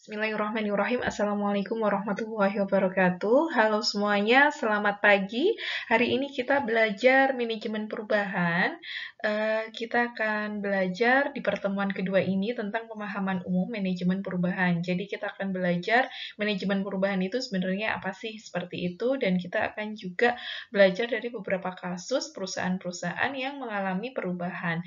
Bismillahirrahmanirrahim. Assalamualaikum warahmatullahi wabarakatuh. Halo semuanya, selamat pagi. Hari ini kita belajar manajemen perubahan. Kita akan belajar di pertemuan kedua ini tentang pemahaman umum manajemen perubahan. Jadi kita akan belajar manajemen perubahan itu sebenarnya apa sih, seperti itu. Dan kita akan juga belajar dari beberapa kasus perusahaan-perusahaan yang mengalami perubahan.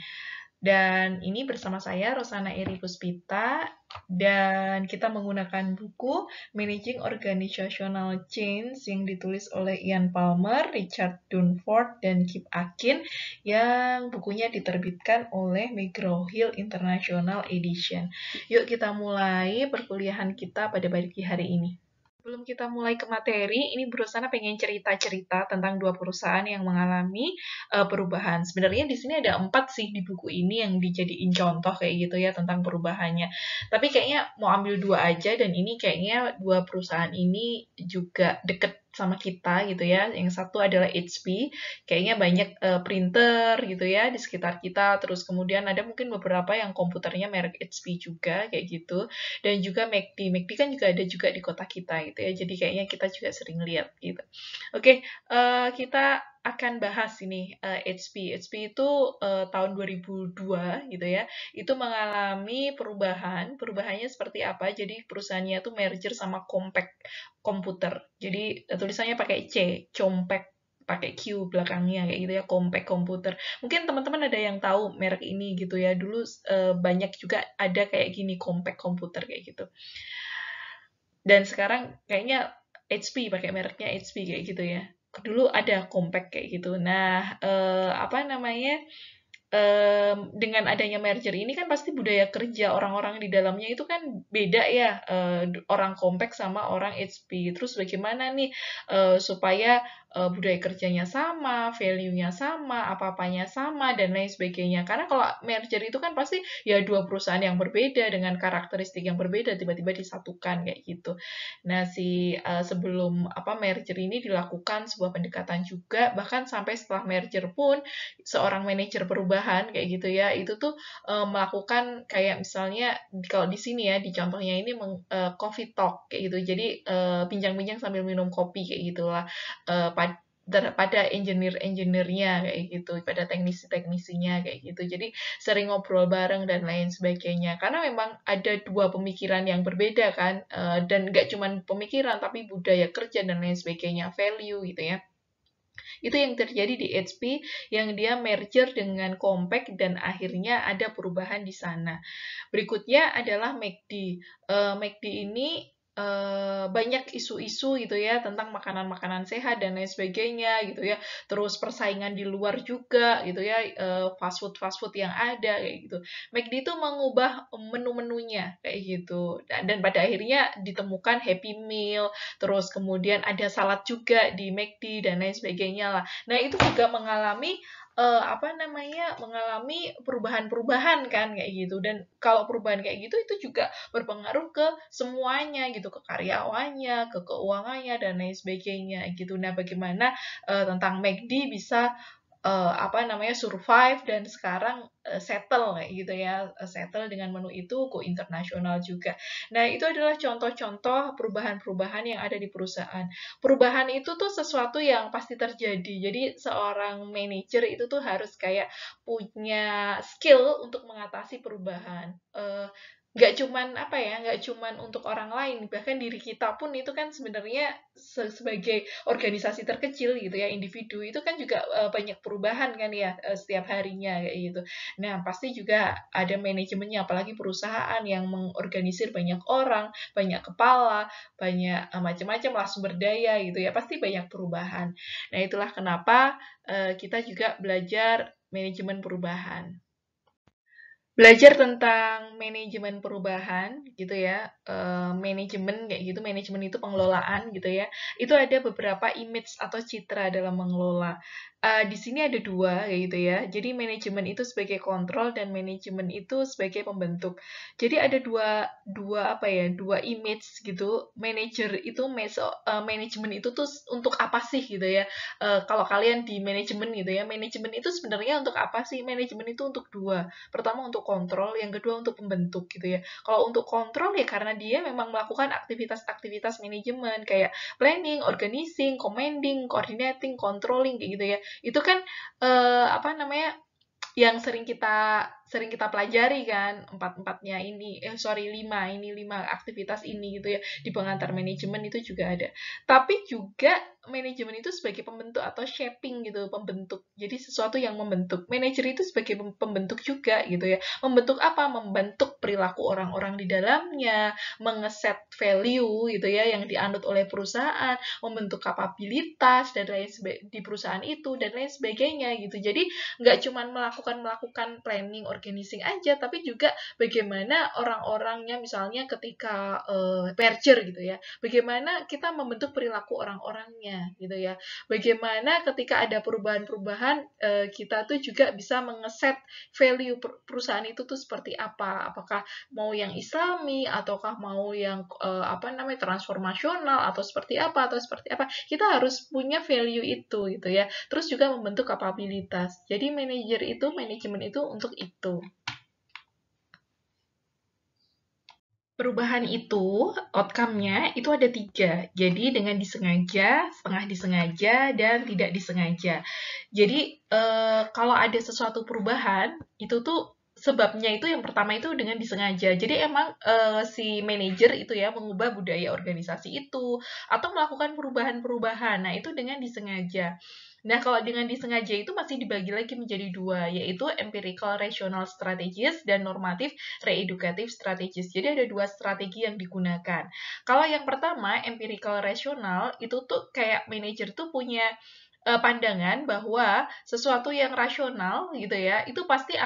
Dan ini bersama saya, Rosana Eri Puspita, dan kita menggunakan buku Managing Organizational Change yang ditulis oleh Ian Palmer, Richard Dunford, dan Kip Akin, yang bukunya diterbitkan oleh McGraw-Hill International Edition. Yuk kita mulai perkuliahan kita pada pagi hari ini. Sebelum kita mulai ke materi, ini Rosana pengen cerita-cerita tentang dua perusahaan yang mengalami perubahan. Sebenarnya di sini ada 4 sih di buku ini yang dijadiin contoh kayak gitu ya tentang perubahannya. Tapi kayaknya mau ambil 2 aja, dan ini kayaknya dua perusahaan ini juga deket sama kita gitu ya. Yang satu adalah HP, kayaknya banyak printer gitu ya di sekitar kita. Terus kemudian ada mungkin beberapa yang komputernya merek HP juga kayak gitu. Dan juga McD. McD kan juga ada juga di kota kita gitu ya. Jadi kayaknya kita juga sering lihat gitu. Oke, kita akan bahas ini HP. HP itu tahun 2002 gitu ya. Itu mengalami perubahan. Perubahannya seperti apa? Jadi perusahaannya itu merger sama Compaq Komputer. Jadi tulisannya pakai C, Compaq pakai Q belakangnya kayak gitu ya, Compaq Komputer. Mungkin teman-teman ada yang tahu merek ini gitu ya. Dulu banyak juga ada kayak gini Compaq Komputer kayak gitu. Dan sekarang kayaknya HP pakai mereknya HP kayak gitu ya. Dulu ada Compaq kayak gitu. Nah, apa namanya? Dengan adanya merger ini kan pasti budaya kerja orang-orang di dalamnya itu kan beda ya, orang Compaq sama orang HP. Terus bagaimana nih supaya budaya kerjanya sama, value-nya sama, apa-apanya sama, dan lain sebagainya. Karena kalau merger itu kan pasti ya dua perusahaan yang berbeda dengan karakteristik yang berbeda tiba-tiba disatukan kayak gitu. Nah, sebelum apa merger ini dilakukan sebuah pendekatan juga, bahkan sampai setelah merger pun seorang manajer perubahan kayak gitu ya, itu tuh melakukan kayak misalnya kalau di sini ya di contohnya ini coffee talk kayak gitu. Jadi bincang-bincang sambil minum kopi kayak gitulah pada engineer-engineernya kayak gitu, pada teknisi-teknisinya kayak gitu. Jadi sering ngobrol bareng dan lain sebagainya. Karena memang ada dua pemikiran yang berbeda kan, dan nggak cuma pemikiran tapi budaya kerja dan lain sebagainya, value gitu ya. Itu yang terjadi di HP yang dia merger dengan Compaq dan akhirnya ada perubahan di sana. Berikutnya adalah McD. McD ini banyak isu-isu gitu ya tentang makanan-makanan sehat dan lain sebagainya gitu ya. Terus persaingan di luar juga gitu ya, fast food yang ada kayak gitu. McD itu mengubah menu-menunya kayak gitu. Dan pada akhirnya ditemukan Happy Meal, terus kemudian ada salad juga di McD dan lain sebagainya lah. Nah, itu juga mengalami apa namanya, mengalami perubahan-perubahan kan kayak gitu. Dan kalau perubahan kayak gitu itu juga berpengaruh ke semuanya gitu, ke karyawannya, ke keuangannya dan lain sebagainya gitu. Nah, bagaimana tentang McD bisa apa namanya survive dan sekarang settle kayak gitu ya, settle dengan menu itu go internasional juga. Nah, itu adalah contoh-contoh perubahan-perubahan yang ada di perusahaan. Perubahan itu tuh sesuatu yang pasti terjadi. Jadi seorang manajer itu tuh harus kayak punya skill untuk mengatasi perubahan. Nggak cuman apa ya, nggak cuman untuk orang lain, bahkan diri kita pun itu kan sebenarnya sebagai organisasi terkecil gitu ya, individu itu kan juga banyak perubahan kan ya setiap harinya kayak gitu. Nah, pasti juga ada manajemennya, apalagi perusahaan yang mengorganisir banyak orang, banyak kepala, banyak macam-macam lah sumber daya gitu ya, pasti banyak perubahan. Nah, itulah kenapa kita juga belajar manajemen perubahan. Belajar tentang manajemen perubahan gitu ya, manajemen kayak gitu, manajemen itu pengelolaan gitu ya, itu ada beberapa image atau citra dalam mengelola. di sini ada dua kayak gitu ya. Jadi manajemen itu sebagai kontrol dan manajemen itu sebagai pembentuk. Jadi ada dua apa ya, dua image gitu. Manajemen itu tuh untuk apa sih gitu ya? Kalau kalian di manajemen gitu ya, manajemen itu sebenarnya untuk apa sih? Manajemen itu untuk dua. Pertama untuk kontrol, yang kedua untuk pembentuk gitu ya. Kalau untuk kontrol ya karena dia memang melakukan aktivitas-aktivitas manajemen kayak planning, organizing, commanding, coordinating, controlling kayak gitu ya. Itu kan apa namanya yang sering kita pelajari kan empat-empatnya ini lima aktivitas ini gitu ya di pengantar manajemen itu juga ada, tapi juga manajemen itu sebagai pembentuk atau shaping gitu, pembentuk, jadi sesuatu yang membentuk. Manajer itu sebagai pembentuk juga gitu ya, membentuk apa, membentuk perilaku orang-orang di dalamnya, mengeset value gitu ya yang dianut oleh perusahaan, membentuk kapabilitas dan lain di perusahaan itu dan lain sebagainya gitu. Jadi nggak cuma melakukan planning, organizing aja, tapi juga bagaimana orang-orangnya, misalnya ketika merger gitu ya, bagaimana kita membentuk perilaku orang-orangnya gitu ya, bagaimana ketika ada perubahan-perubahan kita tuh juga bisa mengeset value perusahaan itu tuh seperti apa, apakah mau yang islami ataukah mau yang apa namanya transformasional atau seperti apa, kita harus punya value itu gitu ya. Terus juga membentuk kapabilitas. Jadi manajemen itu untuk itu. Perubahan itu, outcome-nya itu ada 3. Jadi dengan disengaja, setengah disengaja, dan tidak disengaja. Jadi kalau ada sesuatu perubahan, itu tuh sebabnya itu yang pertama itu dengan disengaja. Jadi emang si manajer itu ya mengubah budaya organisasi itu atau melakukan perubahan-perubahan. Nah, itu dengan disengaja. Nah, kalau dengan disengaja itu masih dibagi lagi menjadi dua, yaitu empirical rational strategies dan normatif reeducative strategies. Jadi ada dua strategi yang digunakan. Kalau yang pertama, empirical rational, itu tuh kayak manajer tuh punya pandangan bahwa sesuatu yang rasional gitu ya, itu pasti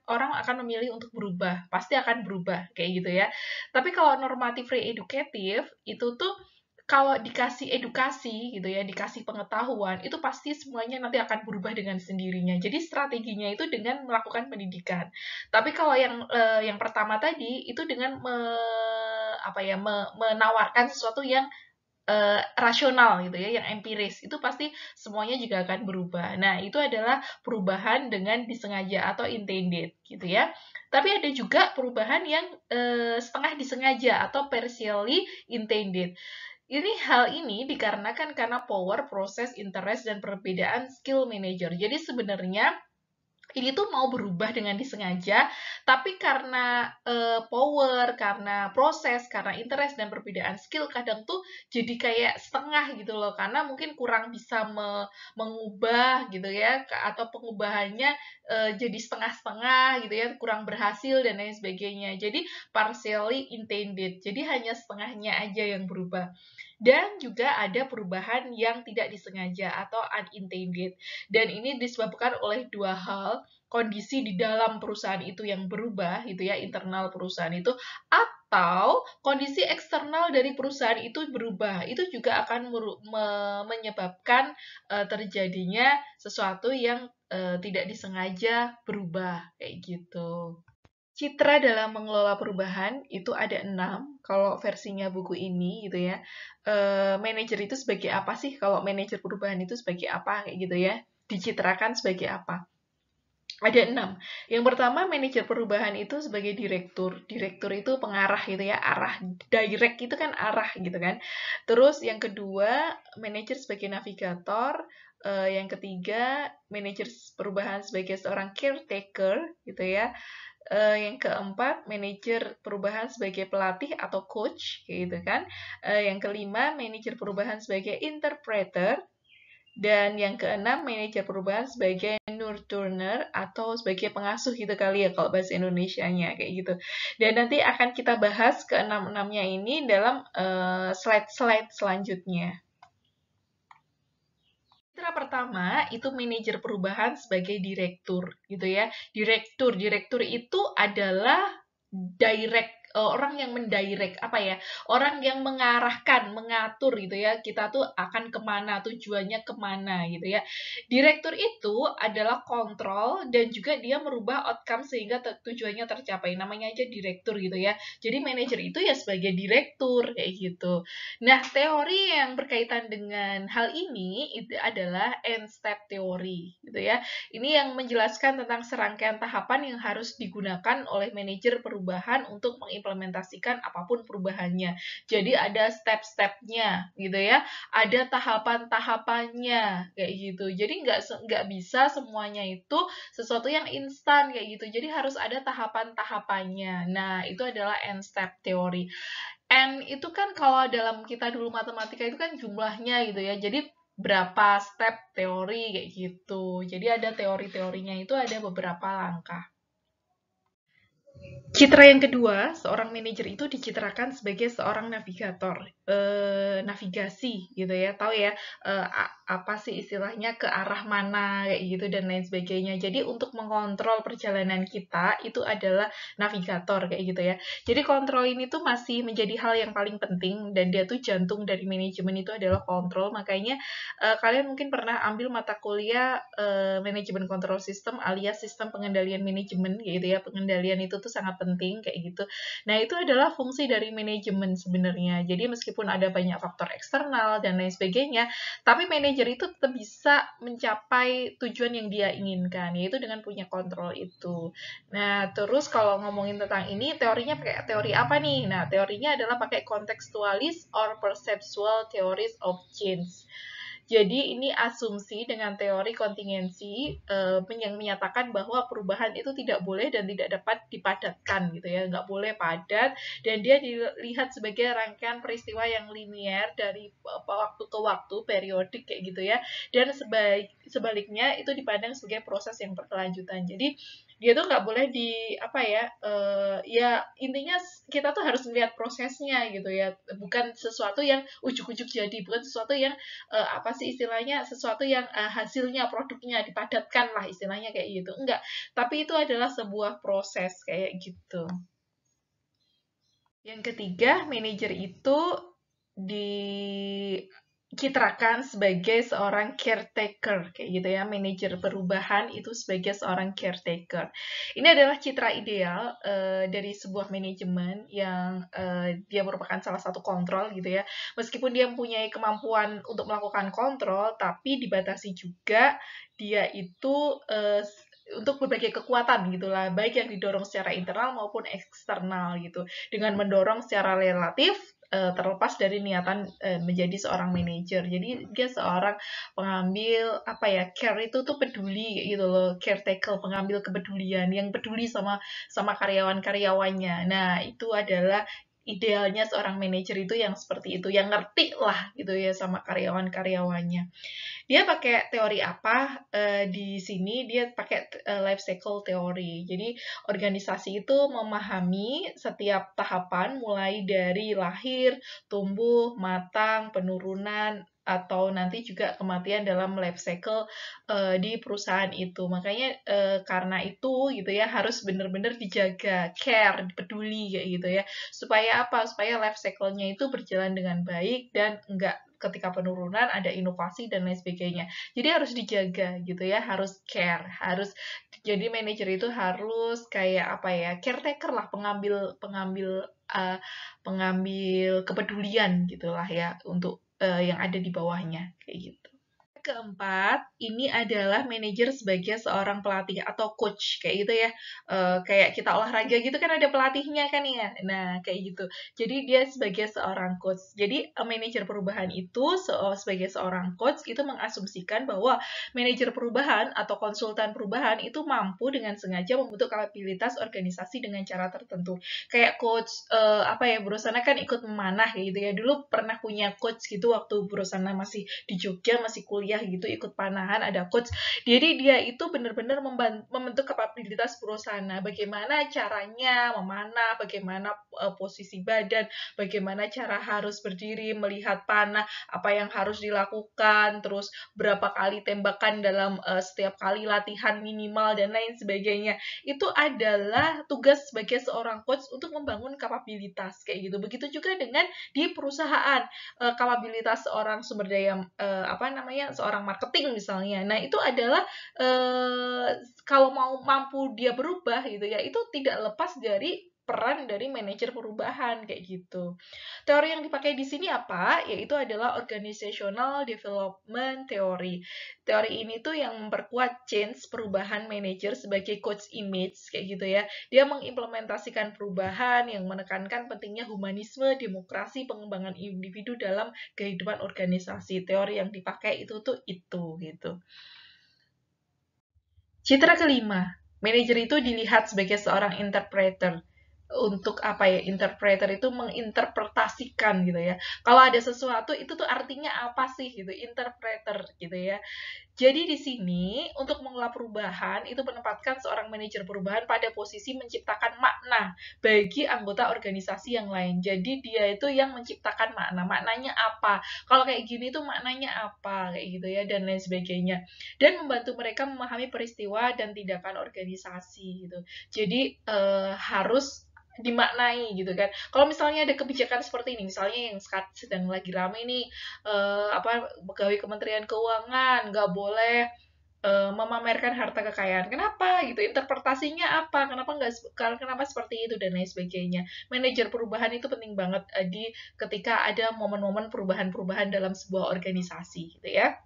orang akan memilih untuk berubah, pasti akan berubah kayak gitu ya. Tapi kalau normatif reeducative itu tuh kalau dikasih edukasi gitu ya, dikasih pengetahuan, itu pasti semuanya nanti akan berubah dengan sendirinya. Jadi strateginya itu dengan melakukan pendidikan. Tapi kalau yang pertama tadi itu dengan menawarkan sesuatu yang rasional gitu ya, yang empiris, itu pasti semuanya juga akan berubah. Nah, itu adalah perubahan dengan disengaja atau intended gitu ya. Tapi ada juga perubahan yang setengah disengaja atau partially intended. Hal ini dikarenakan karena power, proses, interest, dan perbedaan skill manager. Jadi sebenarnya ini tuh mau berubah dengan disengaja, tapi karena power, karena proses, karena interest dan perbedaan skill kadang tuh jadi kayak setengah gitu loh, karena mungkin kurang bisa mengubah gitu ya, atau pengubahannya jadi setengah-setengah gitu ya, kurang berhasil dan lain sebagainya. Jadi partially intended, jadi hanya setengahnya aja yang berubah. Dan juga ada perubahan yang tidak disengaja atau unintended. Dan ini disebabkan oleh dua hal, kondisi di dalam perusahaan itu yang berubah gitu ya, internal perusahaan itu, atau kondisi eksternal dari perusahaan itu berubah. Itu juga akan menyebabkan terjadinya sesuatu yang tidak disengaja berubah kayak gitu. Citra dalam mengelola perubahan itu ada 6 kalau versinya buku ini gitu ya. Manajer itu sebagai apa sih? Kalau manajer perubahan itu sebagai apa kayak gitu ya? Dicitrakan sebagai apa? Ada 6. Yang pertama, manajer perubahan itu sebagai direktur. Direktur itu pengarah gitu ya, arah. Direct itu kan arah gitu kan. Terus yang kedua, manajer sebagai navigator. Yang ketiga, manajer perubahan sebagai seorang caretaker gitu ya. Yang keempat, manajer perubahan sebagai pelatih atau coach, kayak gitu kan. Yang kelima, manajer perubahan sebagai interpreter. Dan yang keenam, manajer perubahan sebagai nurturer atau sebagai pengasuh gitu kali ya kalau bahasa Indonesianya kayak gitu. Dan nanti akan kita bahas keenam-enamnya ini dalam slide-slide selanjutnya. Citra pertama itu manajer perubahan sebagai direktur gitu ya. Direktur itu adalah direct orang yang mendirect, apa ya, orang yang mengarahkan, mengatur gitu ya, kita tuh akan kemana, tujuannya kemana gitu ya. Direktur itu adalah kontrol dan juga dia merubah outcome sehingga tujuannya tercapai. Namanya aja direktur gitu ya. Jadi manajer itu ya sebagai direktur kayak gitu. Nah, teori yang berkaitan dengan hal ini itu adalah N-step teori gitu ya. Ini yang menjelaskan tentang serangkaian tahapan yang harus digunakan oleh manajer perubahan untuk mengimplementasikan apapun perubahannya. Jadi ada step-stepnya gitu ya, ada tahapan-tahapannya kayak gitu. Jadi nggak bisa semuanya itu sesuatu yang instan kayak gitu. Jadi harus ada tahapan-tahapannya. Nah, itu adalah N-step teori. N itu kan kalau dalam kita dulu matematika itu kan jumlahnya gitu ya. Jadi berapa step teori kayak gitu. Jadi ada teori-teorinya itu ada beberapa langkah. Citra yang kedua, seorang manajer itu dicitrakan sebagai seorang navigator, navigasi gitu ya, tahu ya apa sih istilahnya ke arah mana kayak gitu dan lain sebagainya. Jadi untuk mengontrol perjalanan kita itu adalah navigator kayak gitu ya. Jadi kontrol ini tuh masih menjadi hal yang paling penting dan dia tuh jantung dari manajemen itu adalah kontrol. Makanya kalian mungkin pernah ambil mata kuliah manajemen kontrol sistem alias sistem pengendalian manajemen gitu ya. Pengendalian itu tuh sangat penting kayak gitu. Nah, itu adalah fungsi dari manajemen sebenarnya. Jadi meskipun ada banyak faktor eksternal dan lain sebagainya, tapi manajer itu tetap bisa mencapai tujuan yang dia inginkan, yaitu dengan punya kontrol itu. Nah, terus kalau ngomongin tentang ini, teorinya pakai teori apa nih? Nah, teorinya adalah pakai contextualist or perceptual theories of change. Jadi ini asumsi dengan teori kontingensi yang menyatakan bahwa perubahan itu tidak boleh dan tidak dapat dipadatkan gitu ya, nggak boleh padat dan dia dilihat sebagai rangkaian peristiwa yang linier dari waktu ke waktu, periodik kayak gitu ya, dan sebaliknya itu dipandang sebagai proses yang berkelanjutan. Jadi dia tuh nggak boleh di apa ya ya intinya kita tuh harus melihat prosesnya gitu ya, bukan sesuatu yang ujuk-ujuk jadi, bukan sesuatu yang apa sih istilahnya, sesuatu yang hasilnya produknya dipadatkan lah istilahnya kayak gitu, enggak, tapi itu adalah sebuah proses kayak gitu. Yang ketiga, manajer itu dicitrakan sebagai seorang caretaker kayak gitu ya. Manajer perubahan itu sebagai seorang caretaker. Ini adalah citra ideal dari sebuah manajemen yang dia merupakan salah satu kontrol gitu ya. Meskipun dia mempunyai kemampuan untuk melakukan kontrol, tapi dibatasi juga dia itu untuk berbagai kekuatan gitulah, baik yang didorong secara internal maupun eksternal gitu, dengan mendorong secara relatif terlepas dari niatan menjadi seorang manajer. Jadi dia seorang pengambil apa ya, care itu tuh peduli gitu loh, caretaker, pengambil kepedulian yang peduli sama karyawan-karyawannya. Nah, itu adalah idealnya seorang manajer itu yang seperti itu, yang ngerti lah gitu ya sama karyawan-karyawannya. Dia pakai teori apa? Di sini dia pakai life cycle teori. Jadi organisasi itu memahami setiap tahapan mulai dari lahir, tumbuh, matang, penurunan, atau nanti juga kematian dalam life cycle di perusahaan itu. Makanya karena itu gitu ya harus benar-benar dijaga, care, peduli kayak gitu ya. Supaya apa? Supaya life cycle-nya itu berjalan dengan baik dan enggak ketika penurunan ada inovasi dan lain sebagainya. Jadi harus dijaga gitu ya, harus care, harus jadi manajer itu harus kayak apa ya, caretaker lah, pengambil pengambil pengambil kepedulian gitulah ya untuk yang ada di bawahnya kayak gitu. Keempat, ini adalah manajer sebagai seorang pelatih atau coach kayak gitu ya. Kayak kita olahraga gitu kan ada pelatihnya kan ya. Nah, kayak gitu. Jadi dia sebagai seorang coach. Jadi manajer perubahan itu sebagai seorang coach itu mengasumsikan bahwa manajer perubahan atau konsultan perubahan itu mampu dengan sengaja membentuk kapabilitas organisasi dengan cara tertentu. Kayak coach apa ya, Bro Sana kan ikut memanah kayak gitu ya. Dulu pernah punya coach gitu waktu Bro Sana masih di Jogja, masih kuliah kuliah gitu, ikut panahan, ada coach. Jadi dia itu benar-benar membentuk kapabilitas perusahaan. Nah, bagaimana caranya memanah, bagaimana posisi badan, bagaimana cara harus berdiri, melihat panah, apa yang harus dilakukan, terus berapa kali tembakan dalam setiap kali latihan minimal, dan lain sebagainya. Itu adalah tugas sebagai seorang coach untuk membangun kapabilitas kayak gitu. Begitu juga dengan di perusahaan, kapabilitas seorang sumber daya seorang marketing misalnya. Nah, itu adalah kalau mau mampu dia berubah gitu ya, itu tidak lepas dari peran dari manajer perubahan kayak gitu. Teori yang dipakai di sini apa? Yaitu adalah organizational development theory. Teori ini tuh yang memperkuat change perubahan manajer sebagai coach image kayak gitu ya. Dia mengimplementasikan perubahan yang menekankan pentingnya humanisme, demokrasi, pengembangan individu dalam kehidupan organisasi. Teori yang dipakai itu gitu. Citra kelima, manajer itu dilihat sebagai seorang interpreter. Untuk apa ya, interpreter itu menginterpretasikan gitu ya. Kalau ada sesuatu itu tuh artinya apa sih gitu, interpreter gitu ya. Jadi di sini untuk mengelola perubahan itu menempatkan seorang manajer perubahan pada posisi menciptakan makna bagi anggota organisasi yang lain. Jadi dia itu yang menciptakan makna. Maknanya apa? Kalau kayak gini tuh maknanya apa? Kayak gitu ya, dan lain sebagainya. Dan membantu mereka memahami peristiwa dan tindakan organisasi gitu. Jadi harus dimaknai gitu kan. Kalau misalnya ada kebijakan seperti ini, misalnya yang sedang lagi rame nih, pegawai Kementerian Keuangan nggak boleh memamerkan harta kekayaan. Kenapa gitu? Interpretasinya apa? Kenapa seperti itu dan lain sebagainya. Manajer perubahan itu penting banget di ketika ada momen-momen perubahan-perubahan dalam sebuah organisasi gitu ya.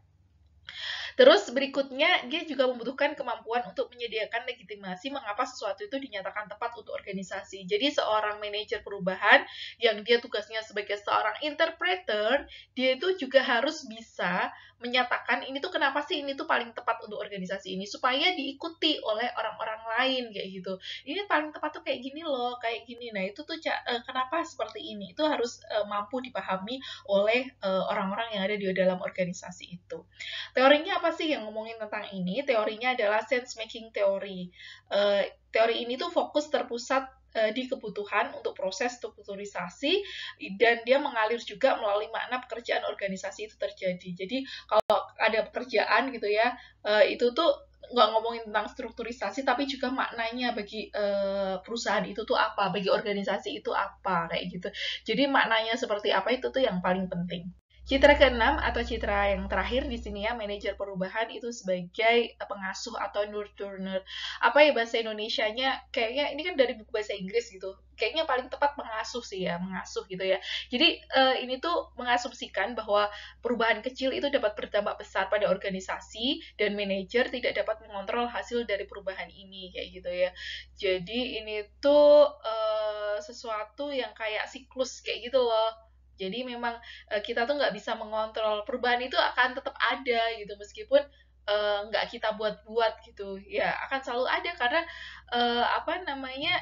Terus berikutnya, dia juga membutuhkan kemampuan untuk menyediakan legitimasi mengapa sesuatu itu dinyatakan tepat untuk organisasi. Jadi seorang manajer perubahan yang dia tugasnya sebagai seorang interpreter, dia itu juga harus bisa menyatakan ini tuh kenapa sih ini tuh paling tepat untuk organisasi ini, supaya diikuti oleh orang-orang lain kayak gitu. Ini paling tepat tuh kayak gini loh, kayak gini. Nah, itu tuh kenapa seperti ini. Itu harus mampu dipahami oleh orang-orang yang ada di dalam organisasi itu. Teorinya apa sih yang ngomongin tentang ini? Teorinya adalah sense making theory. Teori ini tuh fokus terpusat di kebutuhan untuk proses strukturisasi, dan dia mengalir juga melalui makna pekerjaan organisasi itu terjadi. Jadi kalau ada pekerjaan gitu ya, itu tuh nggak ngomongin tentang strukturisasi, tapi juga maknanya bagi perusahaan itu tuh apa, bagi organisasi itu apa, kayak gitu. Jadi maknanya seperti apa itu tuh yang paling penting. Citra keenam atau citra yang terakhir di sini ya, manajer perubahan itu sebagai pengasuh atau nurturer. Apa ya bahasa Indonesianya? Kayaknya ini kan dari buku bahasa Inggris gitu. Kayaknya paling tepat mengasuh sih ya, mengasuh gitu ya. Jadi ini tuh mengasumsikan bahwa perubahan kecil itu dapat berdampak besar pada organisasi dan manajer tidak dapat mengontrol hasil dari perubahan ini kayak gitu ya. Jadi ini tuh sesuatu yang kayak siklus kayak gitu loh. Jadi memang kita tuh nggak bisa mengontrol, perubahan itu akan tetap ada gitu meskipun nggak kita buat-buat gitu ya, akan selalu ada karena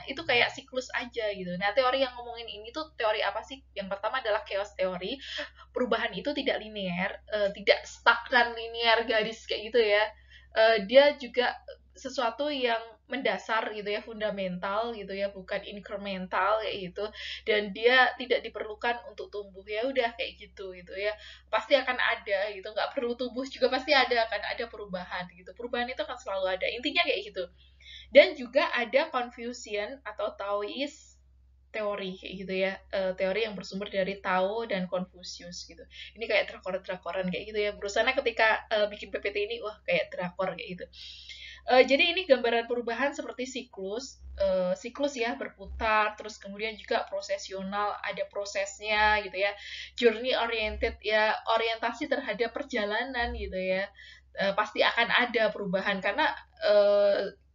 itu kayak siklus aja gitu. Nah, teori yang ngomongin ini tuh teori apa sih? Yang pertama adalah chaos theory. Perubahan itu tidak linear, tidak stagnan linear garis kayak gitu ya. Dia juga sesuatu yang mendasar gitu ya, fundamental gitu ya, bukan incremental kayak gitu, dan dia tidak diperlukan untuk tumbuh. Ya udah kayak gitu ya, pasti akan ada gitu, nggak perlu tumbuh juga pasti akan ada perubahan gitu, perubahan itu akan selalu ada, intinya kayak gitu. Dan juga ada Confucian atau Taoist teori kayak gitu ya, teori yang bersumber dari Tao dan Confucius gitu. Ini kayak drakor-drakoran kayak gitu ya, berusaha ketika bikin PPT ini wah kayak drakor kayak gitu. Jadi ini gambaran perubahan seperti siklus ya, berputar, terus kemudian juga prosesional, ada prosesnya gitu ya, journey oriented ya, orientasi terhadap perjalanan gitu ya. Pasti akan ada perubahan karena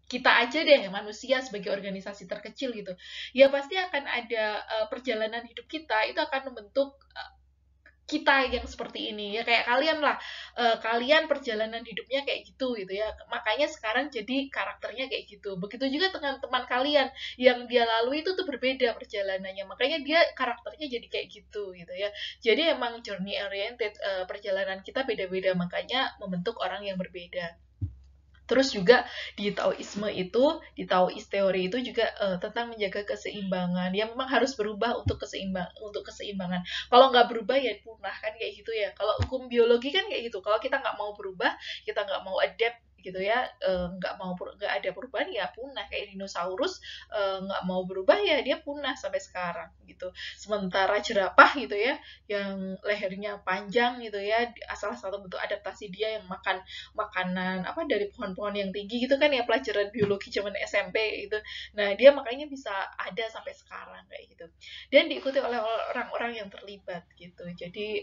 kita aja deh manusia sebagai organisasi terkecil gitu, ya pasti akan ada perjalanan hidup kita itu akan membentuk kita yang seperti ini ya, kayak kalian lah, kalian perjalanan hidupnya kayak gitu gitu ya, makanya sekarang jadi karakternya kayak gitu. Begitu juga dengan teman kalian yang dia lalui itu tuh berbeda perjalanannya, makanya dia karakternya jadi kayak gitu gitu ya. Jadi emang journey oriented, perjalanan kita beda-beda, makanya membentuk orang yang berbeda. Terus juga di Taoist teori itu juga tentang menjaga keseimbangan. Ya memang harus berubah untuk keseimbangan. Kalau nggak berubah ya punah kan kayak gitu ya. Kalau hukum biologi kan kayak gitu. Kalau kita nggak mau berubah, kita nggak mau adapt gitu ya, nggak ada perubahan ya punah, kayak dinosaurus nggak mau berubah ya dia punah sampai sekarang gitu. Sementara jerapah gitu ya, yang lehernya panjang gitu ya, salah satu bentuk adaptasi dia yang makan makanan apa dari pohon-pohon yang tinggi gitu kan ya, pelajaran biologi zaman SMP gitu. Nah, dia makanya bisa ada sampai sekarang kayak gitu. Dan diikuti oleh orang-orang yang terlibat gitu. Jadi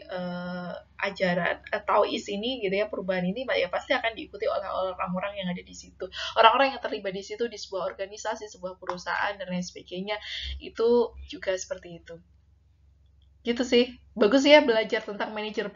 ajaran Taois ini gitu ya, perubahan ini ya pasti akan diikuti oleh orang-orang yang ada di situ. Orang-orang yang terlibat di situ di sebuah organisasi, sebuah perusahaan dan lain sebagainya itu juga seperti itu. Gitu sih. Bagus ya belajar tentang manajemen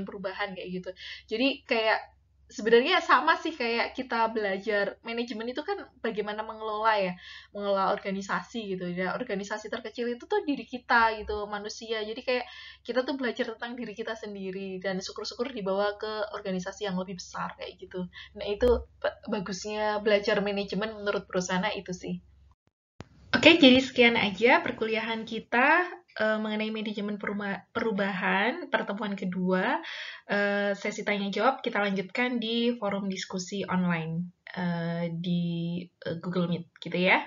perubahan kayak gitu. Jadi kayak sebenarnya sama sih kayak kita belajar manajemen itu kan bagaimana mengelola ya, mengelola organisasi gitu ya. Organisasi terkecil itu tuh diri kita gitu, manusia. Jadi kayak kita tuh belajar tentang diri kita sendiri dan syukur-syukur dibawa ke organisasi yang lebih besar kayak gitu. Nah, itu bagusnya belajar manajemen menurut perusahaan itu sih. Oke, jadi sekian aja perkuliahan kita mengenai manajemen perubahan pertemuan kedua. Sesi tanya jawab kita lanjutkan di forum diskusi online di Google Meet gitu ya.